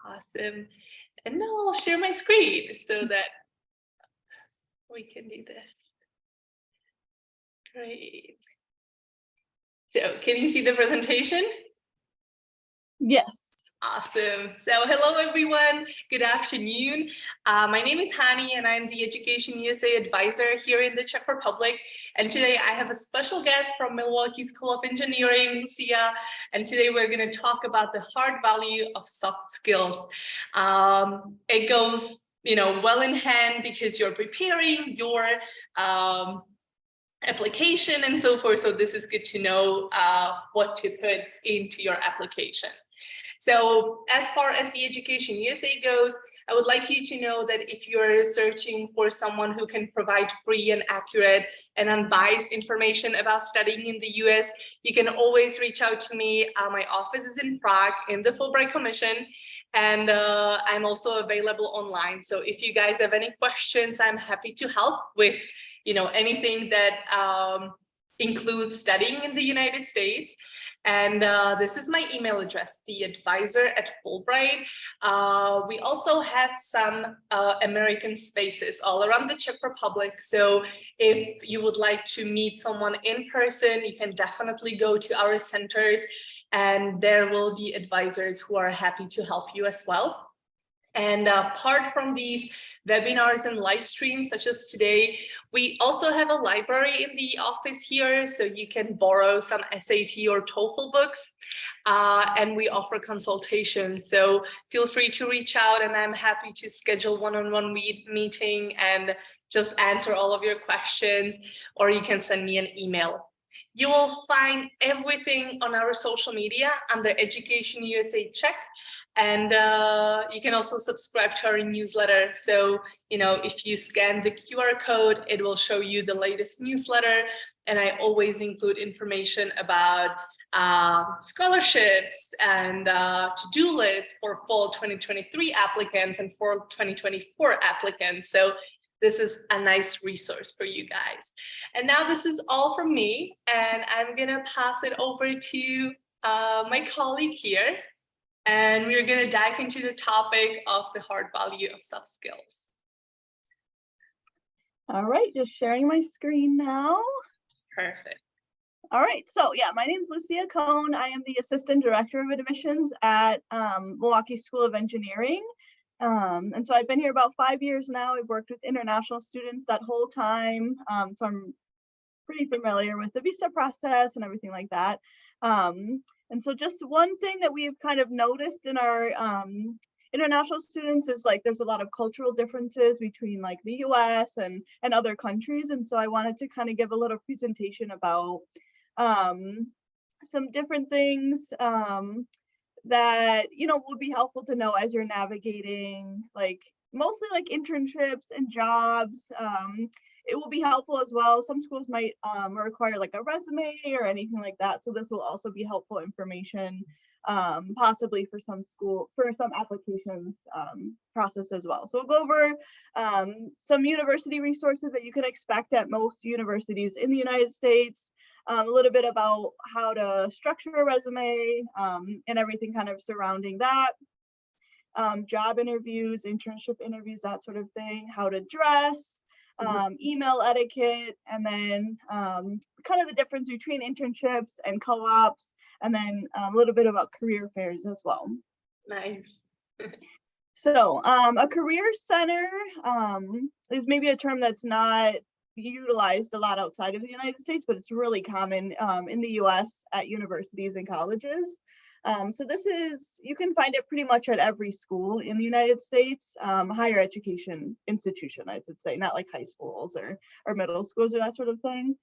Awesome. And now I'll share my screen so that we can do this. Great. So can you see the presentation? Yes. Awesome. So hello, everyone. Good afternoon. My name is Hani, and I'm the Education USA advisor here in the Czech Republic. And today I have a special guest from Milwaukee School of Engineering, Lucia. And today we're going to talk about the hard value of soft skills. It goes, well in hand because you're preparing your application and so forth. So this is good to know what to put into your application. So as far as the Education USA goes, I would like you to know that if you're searching for someone who can provide free and accurate and unbiased information about studying in the US, you can always reach out to me. My office is in Prague in the Fulbright Commission, and I'm also available online. So if you guys have any questions, I'm happy to help with anything that includes studying in the United States. And this is my email address, theadvisor@Fulbright. We also have some American spaces all around the Czech Republic. So if you would like to meet someone in person, you can definitely go to our centers, and there will be advisors who are happy to help you as well. And apart from these webinars and live streams such as today, we also have a library in the office here, so you can borrow some SAT or TOEFL books, and we offer consultations. So feel free to reach out, and I'm happy to schedule one-on-one meeting and just answer all of your questions, or you can send me an email. You will find everything on our social media under Education USA Czech. And you can also subscribe to our newsletter. So, if you scan the QR code, it will show you the latest newsletter. And I always include information about scholarships and to-do lists for fall 2023 applicants and fall 2024 applicants. So this is a nice resource for you guys. And now this is all from me. And I'm going to pass it over to my colleague here. And we're going to dive into the topic of the hard value of soft skills. All right, just sharing my screen now. Perfect. All right, so yeah, my name is Lucia Cohn. I am the Assistant Director of Admissions at Milwaukee School of Engineering. And so I've been here about 5 years now. I've worked with international students that whole time. So I'm pretty familiar with the visa process and everything like that. And so just one thing that we've kind of noticed in our international students is like there's a lot of cultural differences between like the US and other countries. And so I wanted to kind of give a little presentation about some different things that would be helpful to know as you're navigating like mostly like internships and jobs. It will be helpful as well. Some schools might require like a resume or anything like that. So this will also be helpful information, possibly for some applications process as well. So we'll go over some university resources that you can expect at most universities in the United States, a little bit about how to structure a resume and everything kind of surrounding that. Job interviews, internship interviews, that sort of thing, how to dress, email etiquette, and then kind of the difference between internships and co-ops, and then a little bit about career fairs as well. Nice. So a career center is maybe a term that's not utilized a lot outside of the United States, but it's really common in the US at universities and colleges. So you can find it pretty much at every school in the United States, higher education institution, I should say, not like high schools or middle schools or that sort of thing.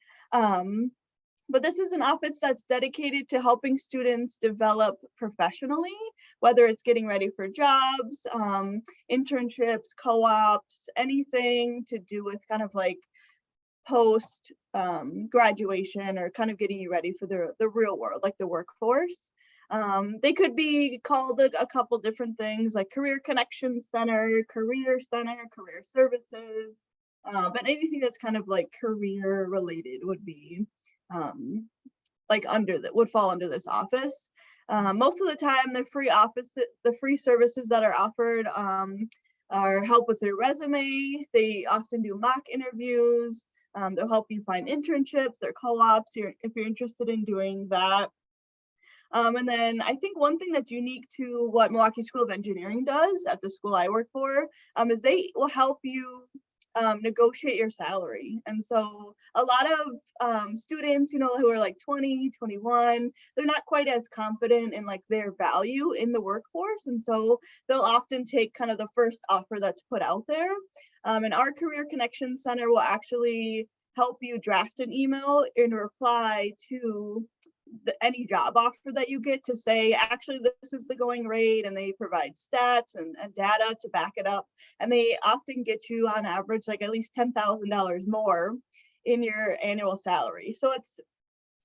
But this is an office that's dedicated to helping students develop professionally, whether it's getting ready for jobs, internships, co-ops, anything to do with kind of like post graduation or kind of getting you ready for the real world, like the workforce. They could be called a couple different things like Career Connection Center, Career Services, but anything that's kind of like career related would be would fall under this office. Most of the time, the free services that are offered are help with your resume. They often do mock interviews. They'll help you find internships or co-ops if you're interested in doing that. And then I think one thing that's unique to what Milwaukee School of Engineering does at the school I work for is they will help you negotiate your salary. And so a lot of students, who are like 20, 21, they're not quite as confident in like their value in the workforce. And so they'll often take kind of the first offer that's put out there. And our Career Connection Center will actually help you draft an email in reply to any job offer that you get to say, actually, this is the going rate, and they provide stats and data to back it up. And they often get you on average, like at least $10,000 more in your annual salary. So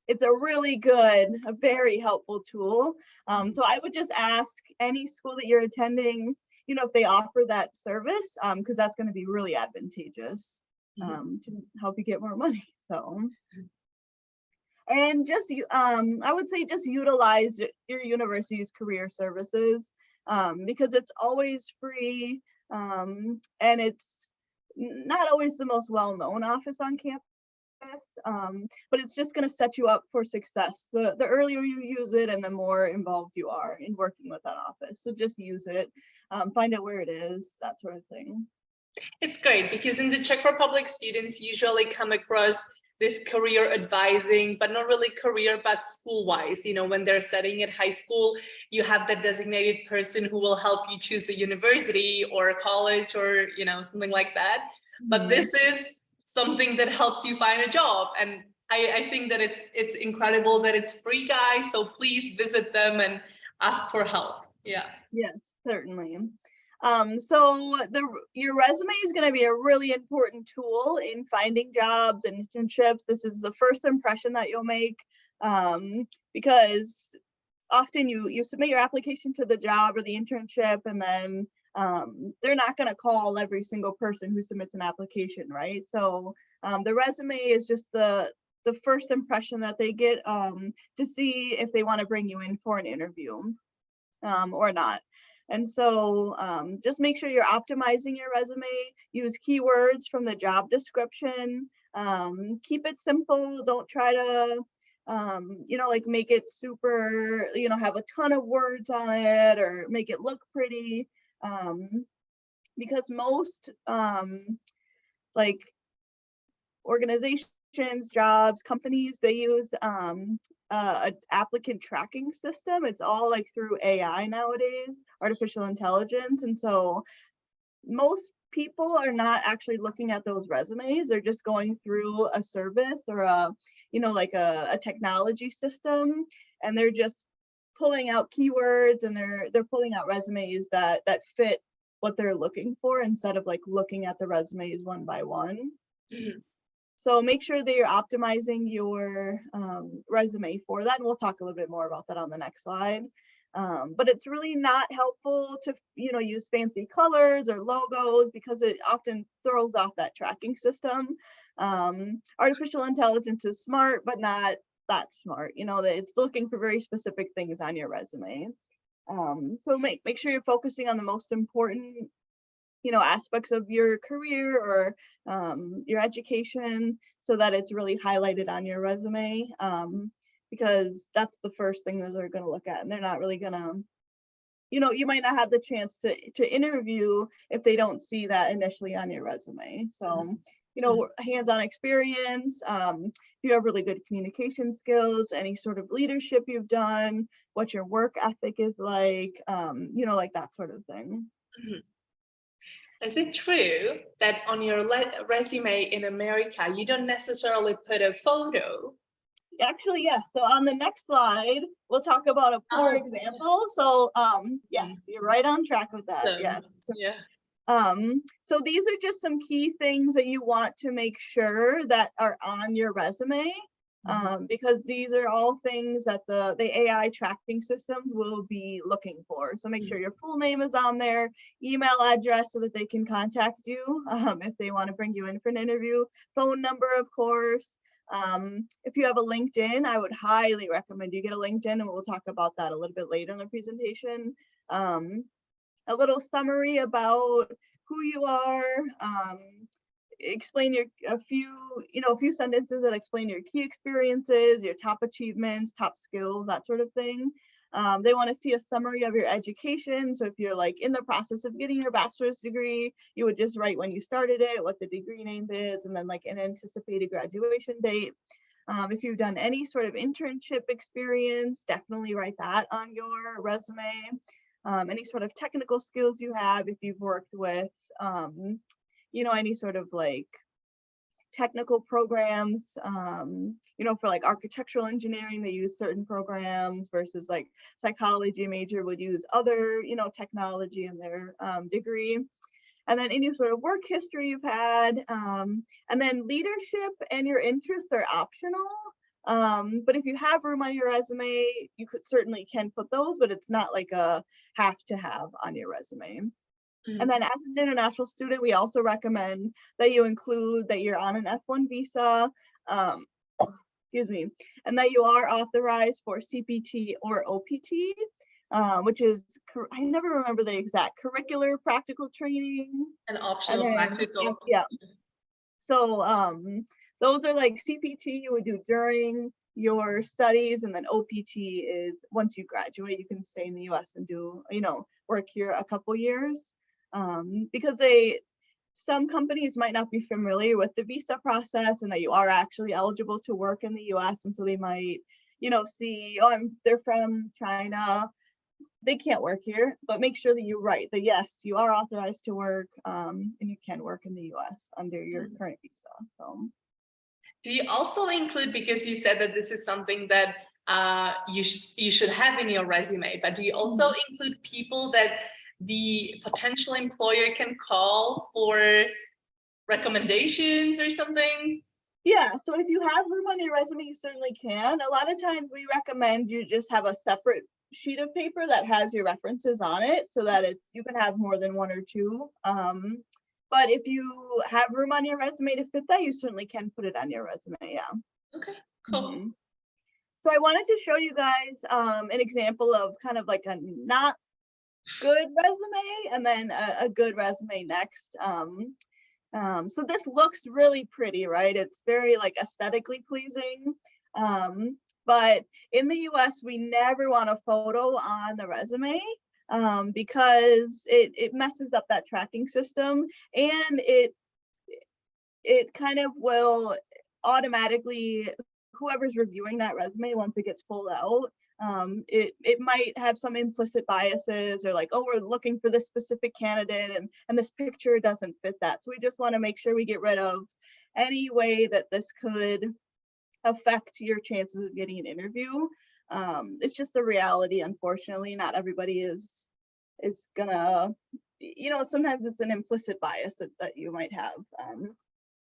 it's a really good, a very helpful tool. So I would just ask any school that you're attending, if they offer that service, because that's going to be really advantageous to help you get more money. So. And just, I would say just utilize your university's career services because it's always free and it's not always the most well-known office on campus, but it's just going to set you up for success. The earlier you use it and the more involved you are in working with that office. So just use it, find out where it is, that sort of thing. It's great because in the Czech Republic, students usually come across this career advising, but not really career, but school-wise. When they're studying at high school, you have that designated person who will help you choose a university or a college or, something like that. But this is something that helps you find a job. And I think that it's incredible that it's free, guys. So please visit them and ask for help. Yeah. Yes, certainly. So your resume is going to be a really important tool in finding jobs and internships. This is the first impression that you'll make because often you submit your application to the job or the internship, and then they're not going to call every single person who submits an application, right? So the resume is just the first impression that they get to see if they want to bring you in for an interview or not. And so just make sure you're optimizing your resume, use keywords from the job description, keep it simple. Don't try to, make it super, have a ton of words on it or make it look pretty. Because most organizations, jobs, companies, they use an applicant tracking system. It's all like through AI nowadays, artificial intelligence. And so most people are not actually looking at those resumes. They're just going through a service or a technology system, and they're just pulling out keywords and they're pulling out resumes that fit what they're looking for instead of like looking at the resumes one by one. Mm-hmm. So make sure that you're optimizing your resume for that. And we'll talk a little bit more about that on the next slide. But it's really not helpful to, use fancy colors or logos because it often throws off that tracking system. Artificial intelligence is smart, but not that smart. It's looking for very specific things on your resume. So make sure you're focusing on the most important aspects of your career or your education so that it's really highlighted on your resume because that's the first thing that they're going to look at, and they're not really going to, you might not have the chance to interview if they don't see that initially on your resume. So, hands-on experience, if you have really good communication skills, any sort of leadership you've done, what your work ethic is like, like that sort of thing. Mm-hmm. Is it true that on your resume in America, you don't necessarily put a photo? Actually, yes. So on the next slide, we'll talk about a poor example. So yeah, you're right on track with that. Yeah. So, yeah. So these are just some key things that you want to make sure that are on your resume. Because these are all things that the AI tracking systems will be looking for. So make sure your full name is on there, email address so that they can contact you if they want to bring you in for an interview, phone number, of course, If you have a LinkedIn, I would highly recommend you get a LinkedIn, and we'll talk about that a little bit later in the presentation. A little summary about who you are, explain a few sentences that explain your key experiences, your top achievements, top skills, that sort of thing. They want to see a summary of your education. So if you're like in the process of getting your bachelor's degree, you would just write when you started it, what the degree name is, and then like an anticipated graduation date. If you've done any sort of internship experience, definitely write that on your resume. Any sort of technical skills you have, if you've worked with, any sort of like technical programs, for like architectural engineering, they use certain programs versus like psychology major would use other, technology in their degree. And then any sort of work history you've had, and then leadership and your interests are optional. But if you have room on your resume, you certainly can put those, but it's not like a have to have on your resume. And then as an international student, we also recommend that you include that you're on an F1 visa, excuse me, and that you are authorized for CPT or OPT, which is, I never remember the exact, curricular practical training. An optional practical. Yeah. So those are like CPT you would do during your studies, and then OPT is once you graduate, you can stay in the US and do, work here a couple years. Because some companies might not be familiar with the visa process and that you are actually eligible to work in the US. And so they might, see, they're from China, they can't work here, but make sure that you write that yes, you are authorized to work, and you can work in the US under your current visa. So. Do you also include, because you said that this is something that you should have in your resume, but do you also include people that the potential employer can call for recommendations or something? Yeah, so if you have room on your resume, you certainly can. A lot of times we recommend you just have a separate sheet of paper that has your references on it so that you can have more than one or two. But if you have room on your resume to fit that, you certainly can put it on your resume, yeah. Okay, cool. So I wanted to show you guys an example of kind of like a not good resume and then a good resume next. So this looks really pretty, right? It's very like aesthetically pleasing. But in the US, we never want a photo on the resume because it messes up that tracking system, and it kind of will automatically, whoever's reviewing that resume once it gets pulled out, it might have some implicit biases or like, oh, we're looking for this specific candidate and this picture doesn't fit that. So we just want to make sure we get rid of any way that this could affect your chances of getting an interview. It's just the reality, unfortunately. Not everybody is gonna, sometimes it's an implicit bias that you might have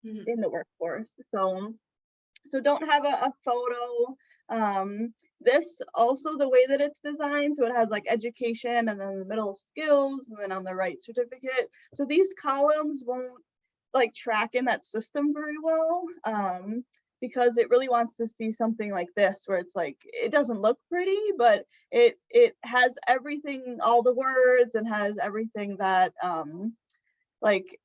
in the workforce. So don't have a photo. This also, the way that it's designed, so it has like education and then the middle skills and then on the right certificate. So these columns won't like track in that system very well, because it really wants to see something like this where it's like, it doesn't look pretty, but it has everything, all the words, and has everything that like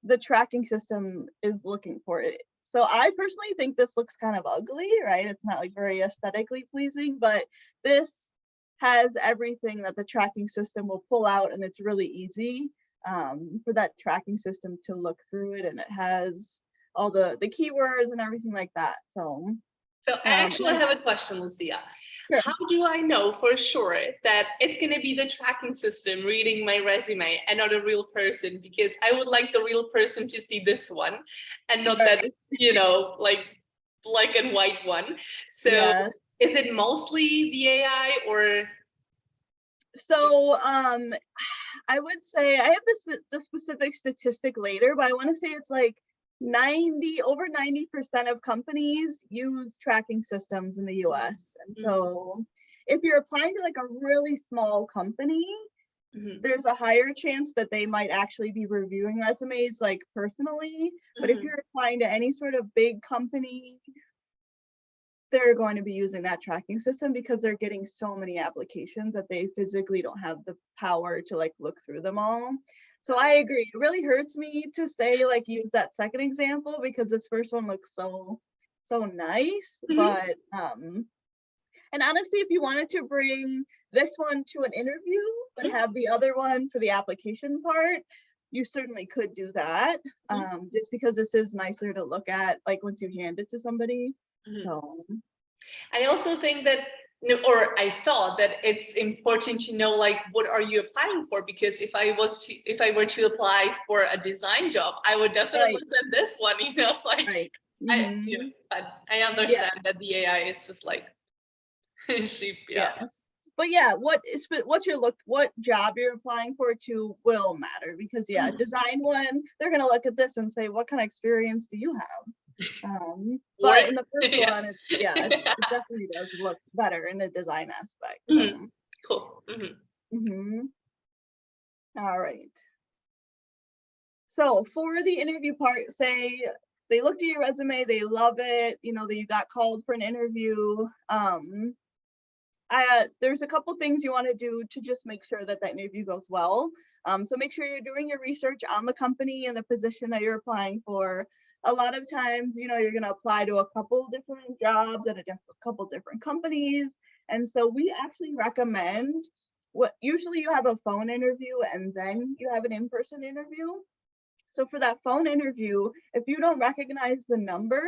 the tracking system is looking for. It. So I personally think this looks kind of ugly, right? It's not like very aesthetically pleasing, but this has everything that the tracking system will pull out, and it's really easy for that tracking system to look through it, and it has all the keywords and everything like that. So I actually have a question, Lucia. Sure. How do I know for sure that it's going to be the tracking system reading my resume and not a real person? Because I would like the real person to see this one and not that, like black and white one. So yeah. Is it mostly the AI or? So I would say, I have the specific statistic later, but I want to say it's like over 90% of companies use tracking systems in the US. And so if you're applying to like a really small company, there's a higher chance that they might actually be reviewing resumes like personally. But if you're applying to any sort of big company they're going to be using that tracking system because they're getting so many applications that they physically don't have the power to like look through them all. So I agree. It really hurts me to say like use that second example because this first one looks so nice. But and honestly, if you wanted to bring this one to an interview but have the other one for the application part, you certainly could do that. Just because this is nicer to look at like once you hand it to somebody. So I also think that, or I thought that it's important to know like what are you applying for, because if I were to apply for a design job, I would definitely send this one, like but I understand that the AI is just like sheep. But yeah, what job you're applying for too will matter, because design one, they're gonna look at this and say, what kind of experience do you have? But in the first one, it definitely does look better in the design aspect. So. Cool. All right. So for the interview part, say they looked at your resume, they love it, that you got called for an interview. There's a couple things you want to do to just make sure that interview goes well. So make sure you're doing your research on the company and the position that you're applying for. A lot of times, you're going to apply to a couple different jobs at a couple different companies. And so we actually recommend usually you have a phone interview and then you have an in-person interview. So for that phone interview, if you don't recognize the number,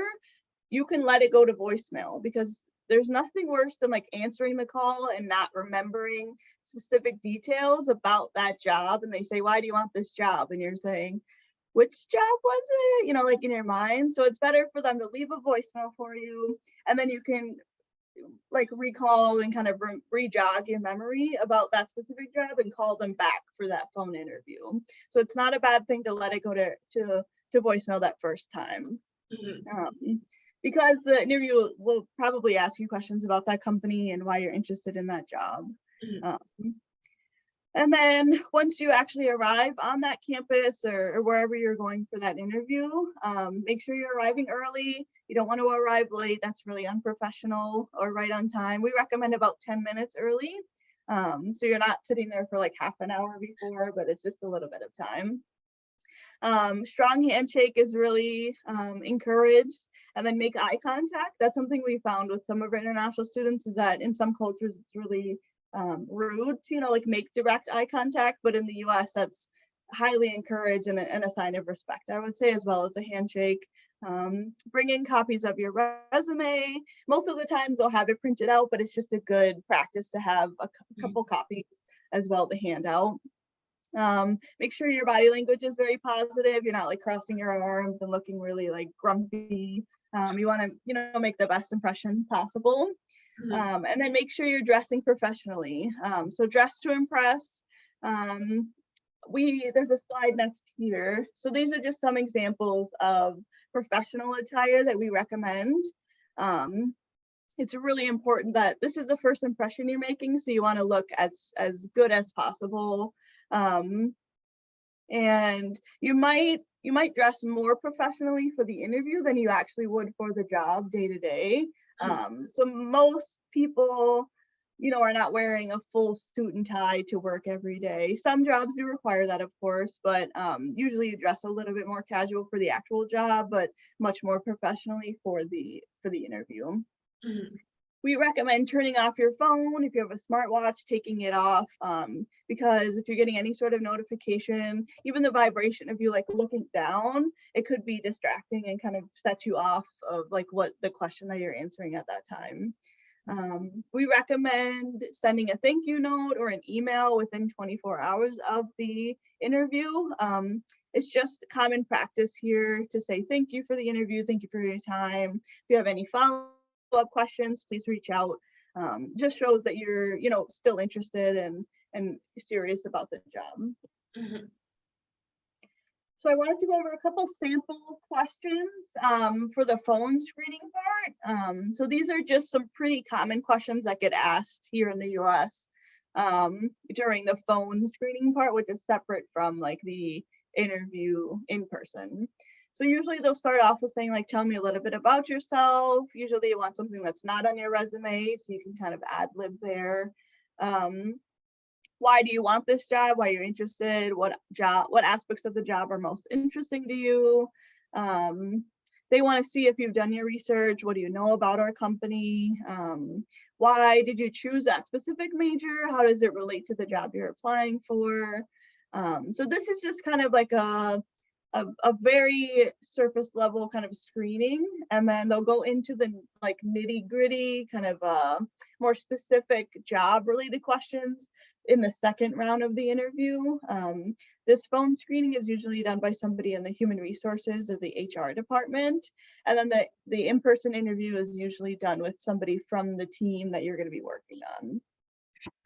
you can let it go to voicemail, because there's nothing worse than like answering the call and not remembering specific details about that job. And they say, why do you want this job? And you're saying, which job was it? Like in your mind. So it's better for them to leave a voicemail for you. And then you can like recall and kind of re-jog your memory about that specific job and call them back for that phone interview. So it's not a bad thing to let it go to voicemail that first time. Because the interview will probably ask you questions about that company and why you're interested in that job. And then once you actually arrive on that campus or wherever you're going for that interview, make sure you're arriving early. You don't want to arrive late. That's really unprofessional, or right on time. We recommend about 10 minutes early. So you're not sitting there for like half an hour before, but it's just a little bit of time. Strong handshake is really encouraged. And then make eye contact. That's something we found with some of our international students, is that in some cultures it's really rude to, like make direct eye contact, but in the US that's highly encouraged and a sign of respect, I would say, as well as a handshake. Bring in copies of your resume. Most of the times they'll have it printed out, but it's just a good practice to have a couple copies as well to hand out. Make sure your body language is very positive. You're not like crossing your arms and looking really like grumpy. You want to, make the best impression possible. And then make sure you're dressing professionally. So dress to impress. There's a slide next here. So these are just some examples of professional attire that we recommend. It's really important that this is the first impression you're making, so you want to look as good as possible. And you might dress more professionally for the interview than you actually would for the job day to day. So most people, are not wearing a full suit and tie to work every day. Some jobs do require that, of course, but usually you dress a little bit more casual for the actual job, but much more professionally for the interview. We recommend turning off your phone. If you have a smartwatch, taking it off, because if you're getting any sort of notification, even the vibration of you like looking down, it could be distracting and kind of set you off of like what the question that you're answering at that time. We recommend sending a thank you note or an email within 24 hours of the interview. It's just common practice here to say thank you for the interview, thank you for your time. If you have any follow-up questions, please reach out. Just shows that you're, still interested and serious about the job. So I wanted to go over a couple sample questions for the phone screening part. So these are just some pretty common questions that get asked here in the US during the phone screening part, which is separate from like the interview in person. So usually they'll start off with saying like, tell me a little bit about yourself. Usually they want something that's not on your resume, so you can kind of ad lib there. Why do you want this job? Why you're interested? What aspects of the job are most interesting to you? They want to see if you've done your research. What do you know about our company? Why did you choose that specific major? How does it relate to the job you're applying for? So this is just kind of like a very surface level kind of screening, and then they'll go into the like nitty gritty kind of more specific job related questions in the second round of the interview. This phone screening is usually done by somebody in the human resources or the HR department, and then the in-person interview is usually done with somebody from the team that you're going to be working on.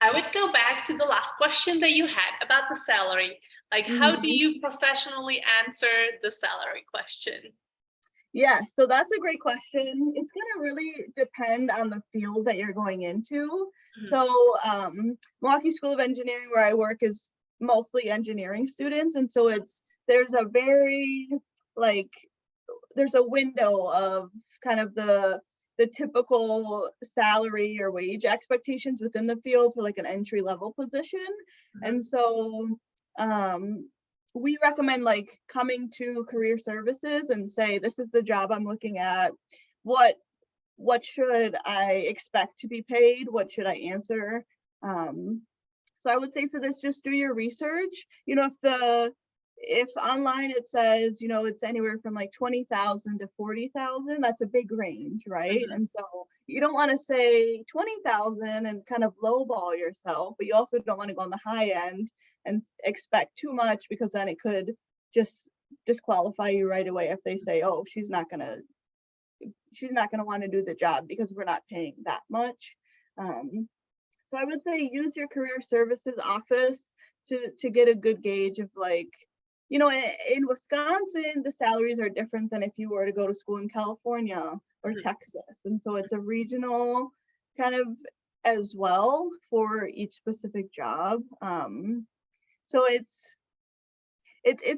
I would go back to the last question that you had about the salary. Like, how do you professionally answer the salary question? Yeah, so that's a great question. It's going to really depend on the field that you're going into. So Milwaukee School of Engineering, where I work, is mostly engineering students. And so there's a very there's a window of kind of the typical salary or wage expectations within the field for like an entry level position. And so we recommend like coming to career services and say, this is the job I'm looking at. What should I expect to be paid? What should I answer? So I would say for this, just do your research. You know, if online it says, you know, it's anywhere from like 20,000 to 40,000, that's a big range, right? And so you don't want to say 20,000 and kind of lowball yourself, but you also don't want to go on the high end and expect too much, because then it could just disqualify you right away if they say, oh, she's not gonna want to do the job because we're not paying that much. So I would say use your career services office to get a good gauge of like, you know, in Wisconsin, the salaries are different than if you were to go to school in California or Texas. And so it's a regional kind of as well for each specific job. So it's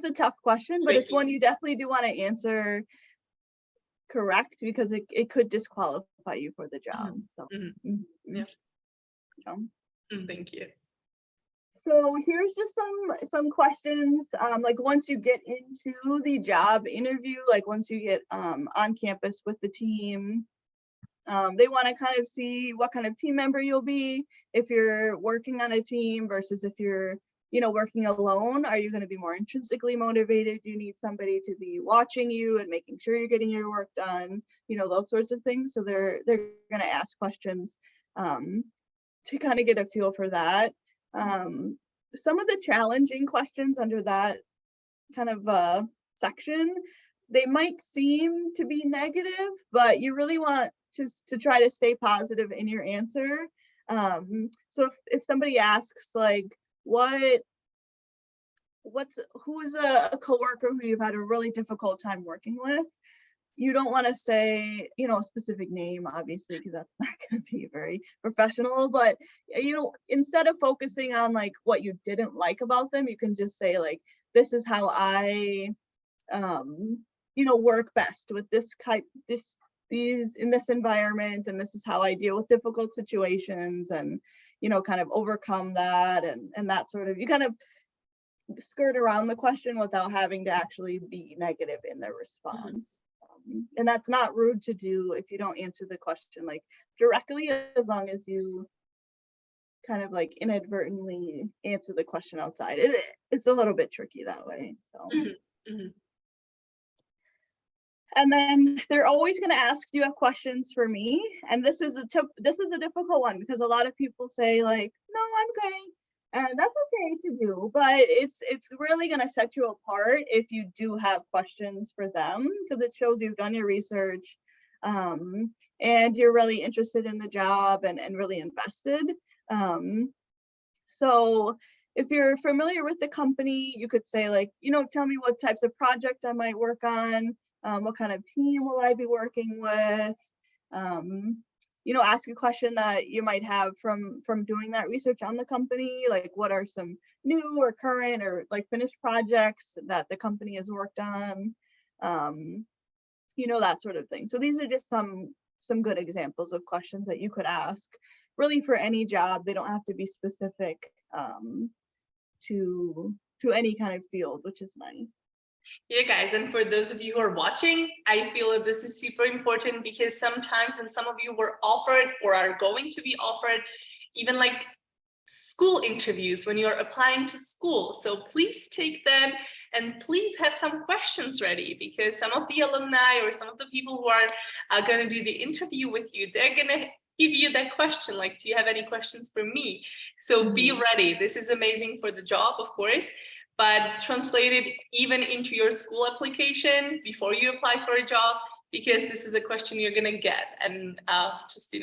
a tough question, but it's one you definitely do want to answer correct, because it could disqualify you for the job. So yeah. Thank you. So here's just some questions. Like once you get into the job interview, like once you get on campus with the team, they want to kind of see what kind of team member you'll be. If you're working on a team versus if you're, you know, working alone, are you going to be more intrinsically motivated? Do you need somebody to be watching you and making sure you're getting your work done? You know, those sorts of things. So they're going to ask questions to kind of get a feel for that. Some of the challenging questions under that kind of section, they might seem to be negative, but you really want to try to stay positive in your answer. So if somebody asks like, who is a coworker who you've had a really difficult time working with, you don't want to say, you know, a specific name, obviously, because that's not going to be very professional. But, you know, instead of focusing on like what you didn't like about them, you can just say like, this is how I, you know, work best with these in this environment, and this is how I deal with difficult situations, and, you know, kind of overcome that and that sort of, you kind of skirt around the question without having to actually be negative in their response. And that's not rude to do if you don't answer the question like directly, as long as you kind of like inadvertently answer the question outside. It's a little bit tricky that way. So and then they're always going to ask, do you have questions for me? And this is a difficult one, because a lot of people say like, no, I'm okay. And that's okay to do, but it's really going to set you apart if you do have questions for them, because it shows you've done your research and you're really interested in the job and really invested. So if you're familiar with the company, you could say like, you know, tell me what types of projects I might work on, what kind of team will I be working with? You know, ask a question that you might have from doing that research on the company, like what are some new or current or like finished projects that the company has worked on. that sort of thing. So these are just some good examples of questions that you could ask really for any job. They don't have to be specific to any kind of field, which is nice. Yeah, guys, and for those of you who are watching, I feel that this is super important because sometimes, and some of you were offered or are going to be offered, even like school interviews when you're applying to school. So please take them and please have some questions ready, because some of the alumni or some of the people who are going to do the interview with you, they're going to give you that question like, do you have any questions for me? So be ready. This is amazing for the job, of course, but translate it even into your school application before you apply for a job, because this is a question you're going to get, and just,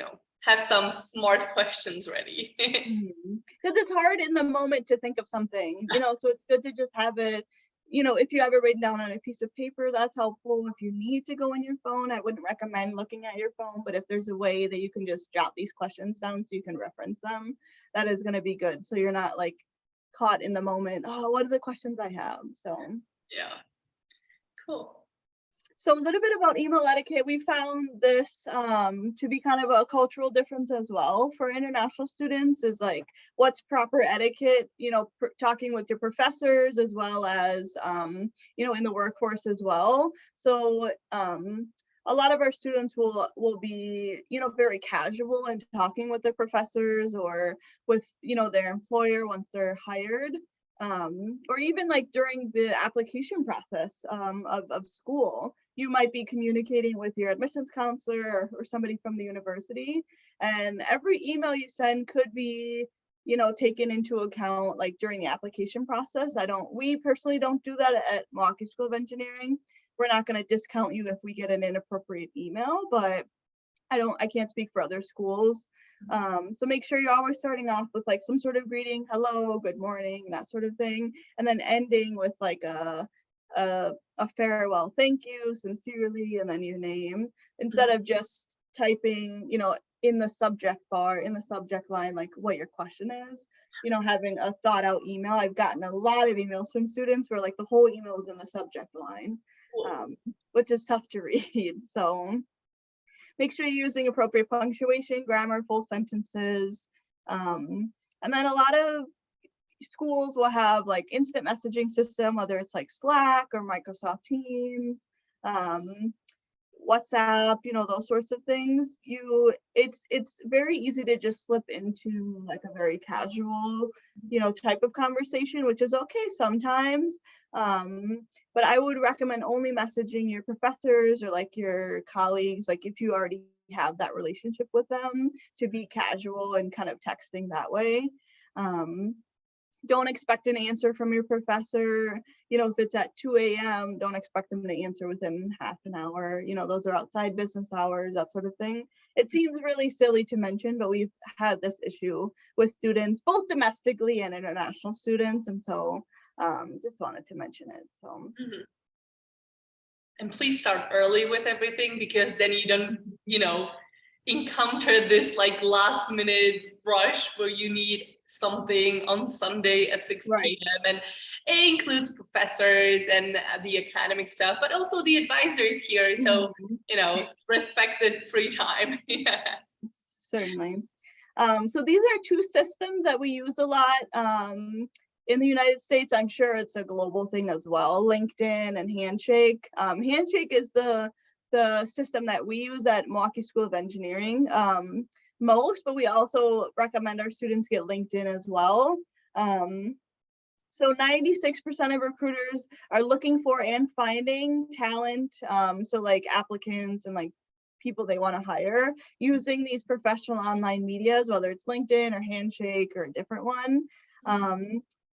have some smart questions ready. Because it's hard in the moment to think of something, so it's good to just have it, if you have it written down on a piece of paper, that's helpful. If you need to go on your phone, I wouldn't recommend looking at your phone, but if there's a way that you can just jot these questions down so you can reference them, that is going to be good. So you're not like caught in the moment, oh, what are the questions I have? So yeah, cool. So a little bit about email etiquette. We found this to be kind of a cultural difference as well for international students, is like what's proper etiquette, talking with your professors as well as, in the workforce as well. So a lot of our students will be, very casual in talking with their professors or with, their employer once they're hired. Or even like during the application process of school, you might be communicating with your admissions counselor or somebody from the university, and every email you send could be, taken into account like during the application process. We personally don't do that at Milwaukee School of Engineering. We're not going to discount you if we get an inappropriate email, but I can't speak for other schools. So make sure you're always starting off with like some sort of greeting, hello, good morning, that sort of thing, and then ending with like a farewell, thank you, sincerely, and then your name, instead of just typing, in the subject bar, in the subject line, like what your question is, having a thought out email. I've gotten a lot of emails from students where like the whole email is in the subject line, which is tough to read. So make sure you're using appropriate punctuation, grammar, full sentences. And then a lot of schools will have like instant messaging system, whether it's like Slack or Microsoft Teams, WhatsApp, those sorts of things. It's very easy to just slip into like a very casual, type of conversation, which is okay sometimes. But I would recommend only messaging your professors or like your colleagues, like if you already have that relationship with them, to be casual and kind of texting that way. Don't expect an answer from your professor. If it's at 2 a.m., don't expect them to answer within half an hour. Those are outside business hours, that sort of thing. It seems really silly to mention, but we've had this issue with students, both domestically and international students. And so just wanted to mention it. So. And please start early with everything, because then you don't, encounter this like last minute rush where you need something on Sunday at 6 p.m. And it includes professors and the academic stuff, but also the advisors here. So, respect the free time. Yeah. Certainly. So these are two systems that we use a lot. In the United States, I'm sure it's a global thing as well, LinkedIn and Handshake. Handshake is the system that we use at Milwaukee School of Engineering most, but we also recommend our students get LinkedIn as well. So 96% of recruiters are looking for and finding talent, so like applicants and like people they want to hire, using these professional online medias, whether it's LinkedIn or Handshake or a different one.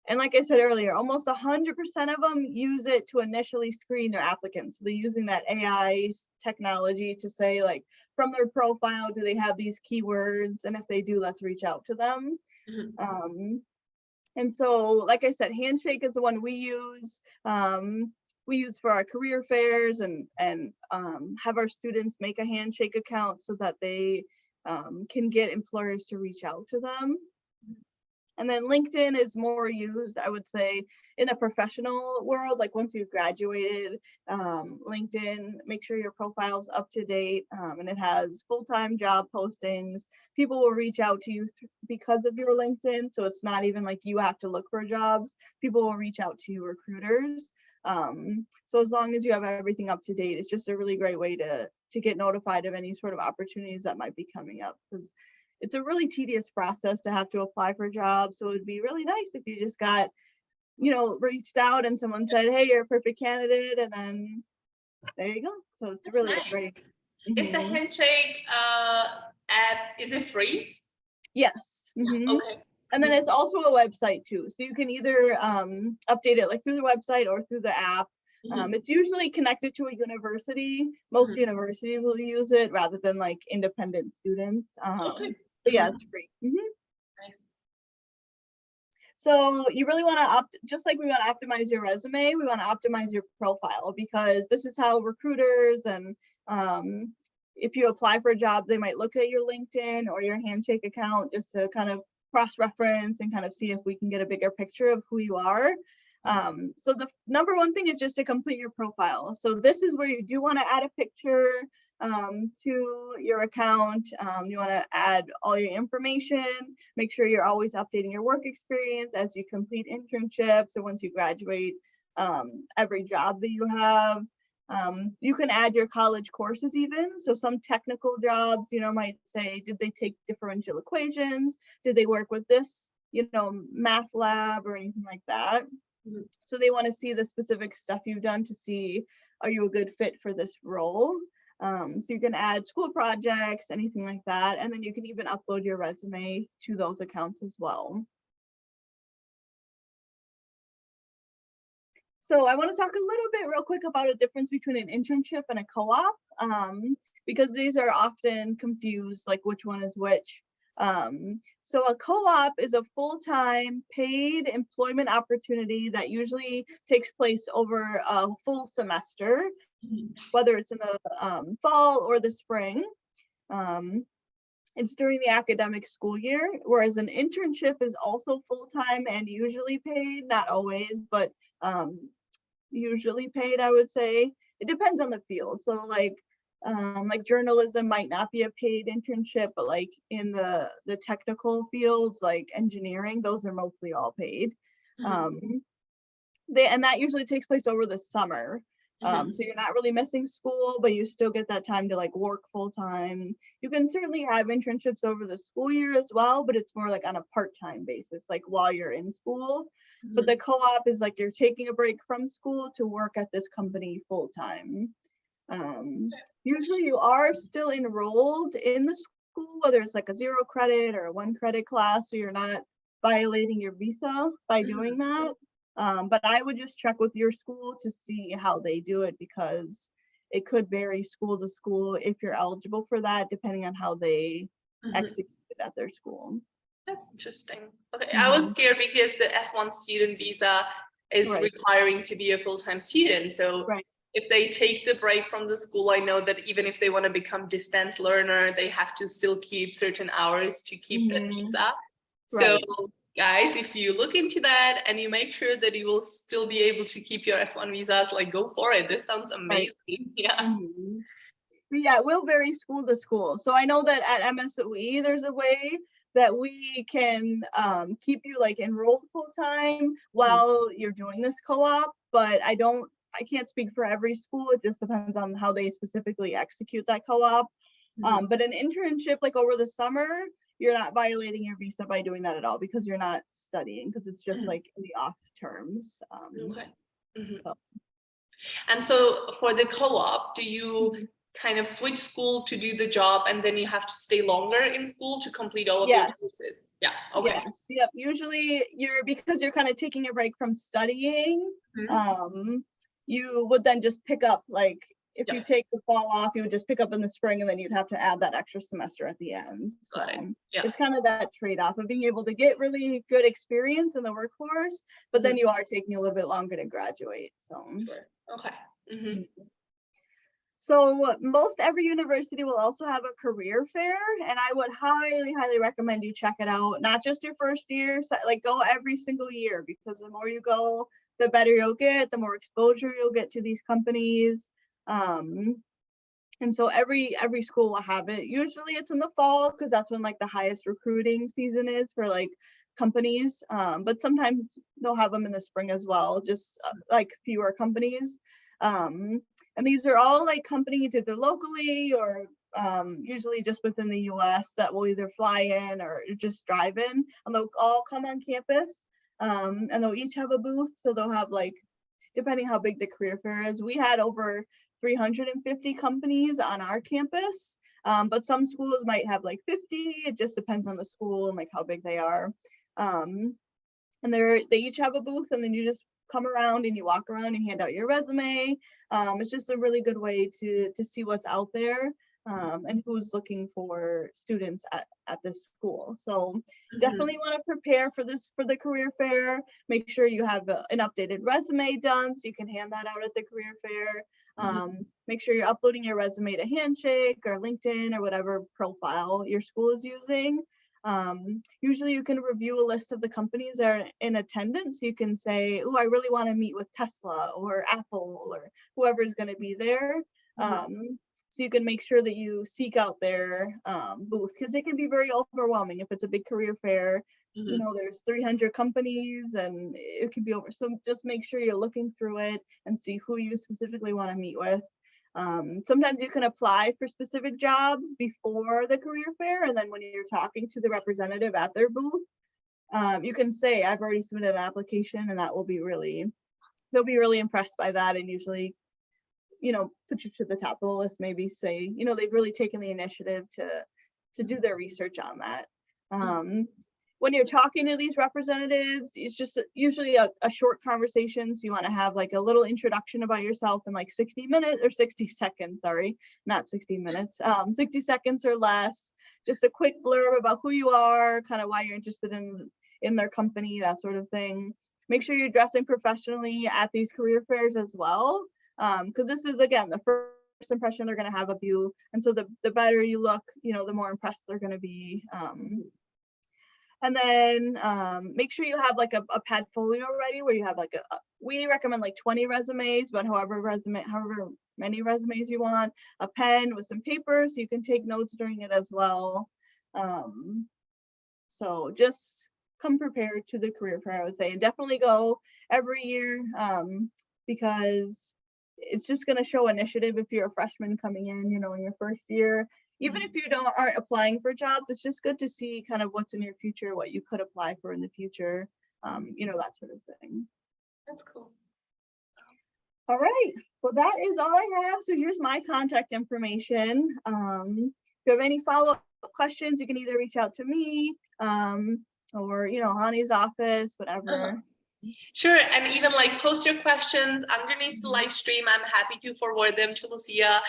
And like I said earlier, almost 100% of them use it to initially screen their applicants. So they're using that AI technology to say, like, from their profile, do they have these keywords? And if they do, let's reach out to them. And so, like I said, Handshake is the one we use. We use for our career fairs and have our students make a Handshake account so that they can get employers to reach out to them. And then LinkedIn is more used, I would say, in the professional world. Like once you've graduated, LinkedIn, make sure your profile's up to date, and it has full-time job postings. People will reach out to you because of your LinkedIn. So it's not even like you have to look for jobs. People will reach out to you, recruiters. So as long as you have everything up to date, it's just a really great way to get notified of any sort of opportunities that might be coming up, because it's a really tedious process to have to apply for jobs. So it'd be really nice if you just got, reached out and someone said, hey, you're a perfect candidate, and then there you go. So it's That's really nice. great. Is the Handshake app, is it free? Yes. Okay. And then it's also a website too. So you can either update it like through the website or through the app. It's usually connected to a university. Most universities will use it rather than like independent students. Okay. But yeah, it's free. Nice. So you really want to just like we want to optimize your resume, we want to optimize your profile, because this is how recruiters and if you apply for a job, they might look at your LinkedIn or your Handshake account just to kind of cross-reference and kind of see if we can get a bigger picture of who you are. So the number one thing is just to complete your profile. So this is where you do want to add a picture to your account. You want to add all your information, make sure you're always updating your work experience as you complete internships, or once you graduate, every job that you have. You can add your college courses even. So some technical jobs, might say, did they take differential equations? Did they work with this, math lab or anything like that? So they want to see the specific stuff you've done to see, are you a good fit for this role? So you can add school projects, anything like that. And then you can even upload your resume to those accounts as well. So I want to talk a little bit real quick about a difference between an internship and a co-op, because these are often confused, like which one is which. So a co-op is a full-time paid employment opportunity that usually takes place over a full semester, whether it's in the fall or the spring. It's during the academic school year, whereas an internship is also full-time and usually paid, not always, but usually paid, I would say. It depends on the field. So like journalism might not be a paid internship, but like in the technical fields like engineering, those are mostly all paid. And that usually takes place over the summer. So you're not really missing school, but you still get that time to like work full time. You can certainly have internships over the school year as well, but it's more like on a part-time basis, like while you're in school. But the co-op is like you're taking a break from school to work at this company full time. Usually you are still enrolled in the school, whether it's like a 0 credit or a 1 credit class, so you're not violating your visa by doing that. But I would just check with your school to see how they do it, because it could vary school to school if you're eligible for that, depending on how they execute it at their school. That's interesting. Okay, I was scared because the F1 student visa is requiring to be a full-time student. So if they take the break from the school, I know that even if they want to become distance learner, they have to still keep certain hours to keep that visa. So guys, if you look into that and you make sure that you will still be able to keep your F1 visas, like go for it. This sounds amazing. Yeah. But yeah, it will vary school to school. So I know that at MSOE, there's a way that we can keep you like enrolled full time while you're doing this co-op, but I can't speak for every school. It just depends on how they specifically execute that co-op. But an internship like over the summer, you're not violating your visa by doing that at all, because you're not studying, because it's just like in the off terms. So. And so for the co-op, do you kind of switch school to do the job and then you have to stay longer in school to complete all of your courses? Yeah. Okay. Yes. Yep. Usually because you're kind of taking a break from studying, you would then just pick up, like if you take the fall off, you would just pick up in the spring, and then you'd have to add that extra semester at the end. So it's kind of that trade-off of being able to get really good experience in the workforce, but then you are taking a little bit longer to graduate. So okay. So most every university will also have a career fair, and I would highly, highly recommend you check it out. Not just your first year, like go every single year, because the more you go, the better you'll get, the more exposure you'll get to these companies. And so every school will have it. Usually it's in the fall because that's when like the highest recruiting season is for like companies. But sometimes they'll have them in the spring as well, just like fewer companies. And these are all like companies either locally or usually just within the US that will either fly in or just drive in, and they'll all come on campus. And they'll each have a booth. So they'll have like, depending how big the career fair is, we had over 350 companies on our campus. But some schools might have like 50. It just depends on the school and like how big they are. And they each have a booth, and then you just come around and you walk around and hand out your resume. It's just a really good way to see what's out there and who's looking for students at this school. So definitely want to prepare for the career fair. Make sure you have an updated resume done so you can hand that out at the career fair. Make sure you're uploading your resume to Handshake or LinkedIn or whatever profile your school is using. Usually you can review a list of the companies that are in attendance. You can say, oh, I really want to meet with Tesla or Apple or whoever's going to be there. So you can make sure that you seek out their booth, because it can be very overwhelming if it's a big career fair. You know, there's 300 companies and it can be over. So just make sure you're looking through it and see who you specifically want to meet with. Sometimes you can apply for specific jobs before the career fair, and then when you're talking to the representative at their booth, you can say, I've already submitted an application, and that will be they'll be really impressed by that, and usually, you know, put you to the top of the list, maybe say, you know, they've really taken the initiative to do their research on that. When you're talking to these representatives, it's just usually a short conversation. So you want to have like a little introduction about yourself in like 60 minutes or 60 seconds, sorry, not 60 minutes, 60 seconds or less. Just a quick blurb about who you are, kind of why you're interested in their company, that sort of thing. Make sure you're dressing professionally at these career fairs as well, because this is, again, the first impression they're going to have of you. And so the better you look, you know, the more impressed they're going to be. And then make sure you have like a padfolio ready where you have like we recommend like 20 resumes, but however many resumes you want, a pen with some paper so you can take notes during it as well. So just come prepared to the career fair, I would say, and definitely go every year because it's just going to show initiative if you're a freshman coming in, you know, in your first year. Even if you aren't applying for jobs, it's just good to see kind of what's in your future, what you could apply for in the future, you know, that sort of thing. That's cool. All right, well, that is all I have. So here's my contact information. If you have any follow-up questions, you can either reach out to me or, you know, Hani's office, whatever. Sure, and even like post your questions underneath the live stream. I'm happy to forward them to Lucia.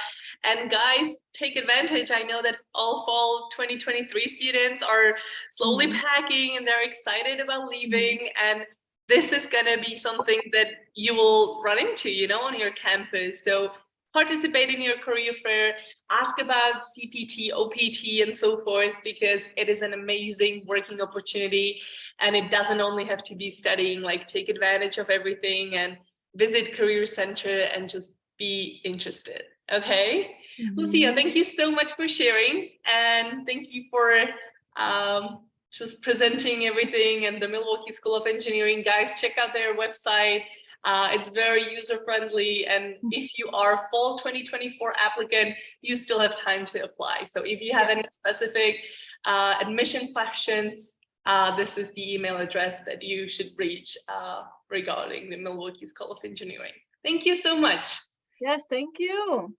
And guys, take advantage. I know that all fall 2023 students are slowly packing and they're excited about leaving. And this is going to be something that you will run into, you know, on your campus. So participate in your career fair, ask about CPT, OPT, and so forth, because it is an amazing working opportunity. And it doesn't only have to be studying, like take advantage of everything and visit Career Center and just be interested. Okay. Lucia, thank you so much for sharing. And thank you for just presenting everything and the Milwaukee School of Engineering. Guys, check out their website. It's very user-friendly, and if you are a fall 2024 applicant, you still have time to apply. So if you have any specific admission questions, this is the email address that you should reach regarding the Milwaukee School of Engineering. Thank you so much. Yes, thank you.